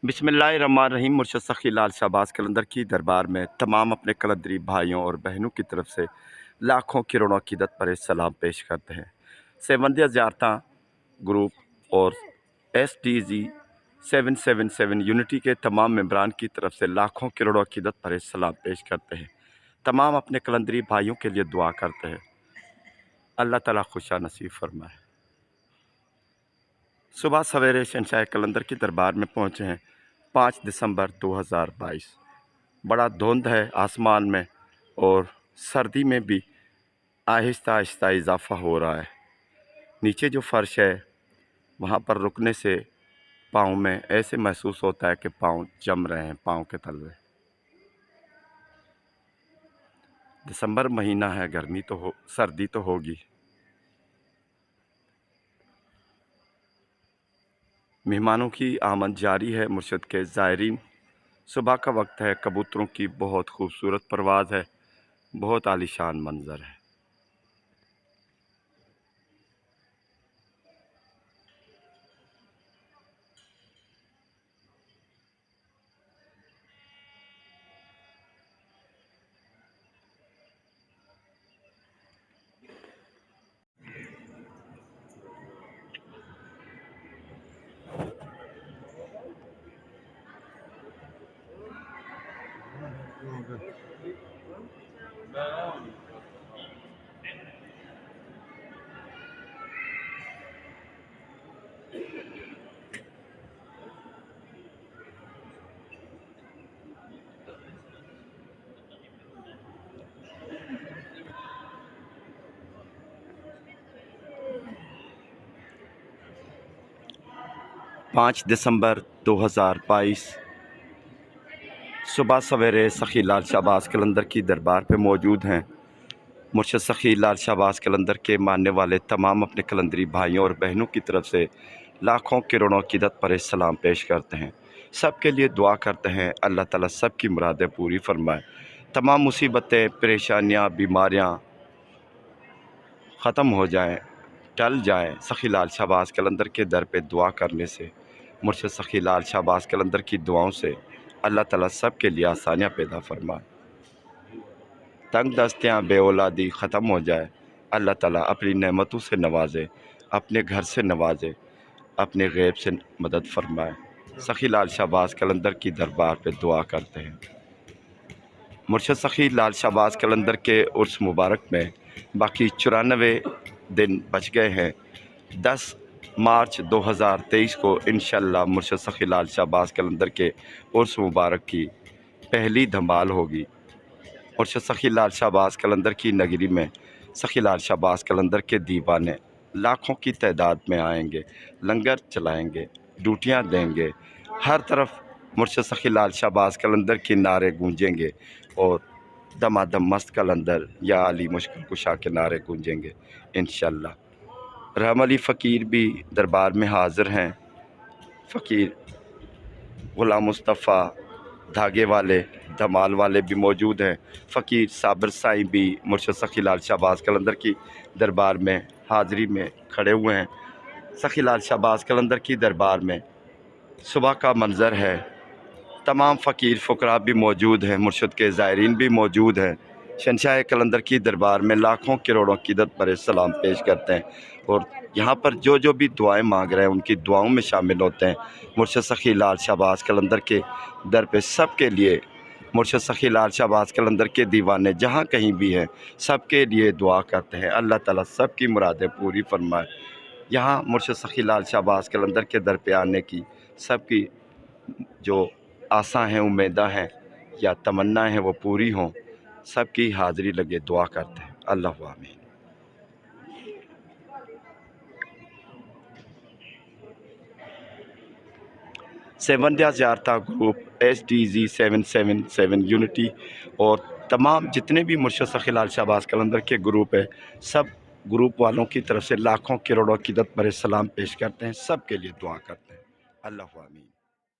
बिस्मिल्लाहिर्रहमानिर्रहीम। मुर्शद सखी लाल शाहबाज कलंदर की दरबार में तमाम अपने कलंदरी भाइयों और बहनों की तरफ से लाखों करोड़ों अकीदत पर सलाम पेश करते हैं। सेवंदिया ज़ियारतां ग्रुप और STG 777 यूनिटी के तमाम मेंबरान की तरफ से लाखों करोड़ों अकीदत पर सलाम पेश करते हैं। तमाम अपने कलंदरी भाइयों के लिए दुआ करते हैं, अल्लाह ताला खुशा नसीब फरमाए। सुबह सवेरे शहंशाह कलंदर की दरबार में पहुँचे हैं 5 दिसंबर 2022। बड़ा धुंध है आसमान में और सर्दी में भी आहिस्ता आहिस्ता इजाफा हो रहा है। नीचे जो फर्श है वहाँ पर रुकने से पाँव में ऐसे महसूस होता है कि पाँव जम रहे हैं, पाँव के तलवे। दिसंबर महीना है, गर्मी तो हो, सर्दी तो होगी। मेहमानों की आमद जारी है। मुर्शद के ज़ायरीन, सुबह का वक्त है, कबूतरों की बहुत खूबसूरत परवाज़ है, बहुत आलीशान मंज़र है। पाँच दिसंबर 2022 सुबह सवेरे सखी लाल शाहबाज कलंदर की दरबार पे मौजूद हैं। मुर्शद सखी लाल शाहबाज कलंदर के मानने वाले तमाम अपने कलंदरी भाइयों और बहनों की तरफ से लाखों करोड़ों अकीदत पर सलाम पेश करते हैं। सब के लिए दुआ करते हैं, अल्लाह ताला सब की मुरादें पूरी फरमाए। तमाम मुसीबतें, परेशानियाँ, बीमारियाँ ख़त्म हो जाएं, टल जाएं। सखी लाल शाहबाज कलंदर के दर पे दुआ करने से, मुर्शद सखी लाल शाहबाज कलंदर की दुआओं से अल्लाह ताला सब के लिए आसानियाँ पैदा फरमाए। तंग दस्तियाँ, बेऔलादी ख़त्म हो जाए। अल्लाह ताला अपनी नेमतों से नवाजे, अपने घर से नवाजे, अपने गैब से मदद फरमाए। सखी लाल शाहबाज कलंदर की दरबार पे दुआ करते हैं। मुर्शद सखी लाल शाहबाज कलंदर के उर्स मुबारक में बाकी 94 दिन बच गए हैं। 10 मार्च 2023 को इंशाअल्लाह मुर्शद सखी लाल शाहबाज कलंदर के उर्स मुबारक की पहली धमाल होगी। मुर्शद सखी लाल शाहबाज कलंदर की नगरी में सखी लाल शाहबाज कलंदर के दीवाने लाखों की तादाद में आएंगे, लंगर चलाएंगे, ड्यूटियाँ देंगे। हर तरफ मुर्शद सखी लाल शाहबाज कलंदर के नारे गूंजेंगे और दमादम मस्त कलंदर या अली मुश्किल कुशा के नारे गूंजेंगे इंशाअल्लाह। रहम अली फ़कीर भी दरबार में हाज़िर हैं। फ़कीर ग़ुलाम मुस्तफ़ा धागे वाले, धमाल वाले भी मौजूद हैं। फ़कीर साबिर साईं भी मुर्शद सखी लाल शाहबाज कलंदर की दरबार में हाज़िरी में खड़े हुए हैं। सखी लाल शाहबाज कलंदर की दरबार में सुबह का मंज़र है। तमाम फ़कीर फ़ुकरा भी मौजूद हैं, मुर्शद के ज़ायरीन भी मौजूद हैं। शहंशाह कलंदर की दरबार में लाखों करोड़ों अकीदत पर सलाम पेश करते हैं और यहाँ पर जो भी दुआएं मांग रहे हैं उनकी दुआओं में शामिल होते हैं। मुर्शद सखी लाल शाहबाज कलंदर के दर पे सब के लिए, मुर्शद सखी लाल शाहबाज कलंदर के दीवाने जहाँ कहीं भी हैं सब के लिए दुआ करते हैं, अल्लाह ताला सब की मुरादें पूरी फरमाए। यहाँ मुर्शद सखी लाल शाहबाज कलंदर के दर पे आने की सब की जो आशा हैं, उम्मीदें हैं या तमन्ना हैं वो पूरी हों। सब की हाज़िरी लगे दुआ करते हैं। अल्लाह आमीन। सेवंदिया ज़ियारतां ग्रुप, STG 777 यूनिटी और तमाम जितने भी मुर्शद सखी लाल शाहबाज कलंदर के ग्रुप है, सब ग्रुप वालों की तरफ से लाखों करोड़ों अकीदत पर सलाम पेश करते हैं। सब के लिए दुआ करते हैं। अल्लाह आमीन।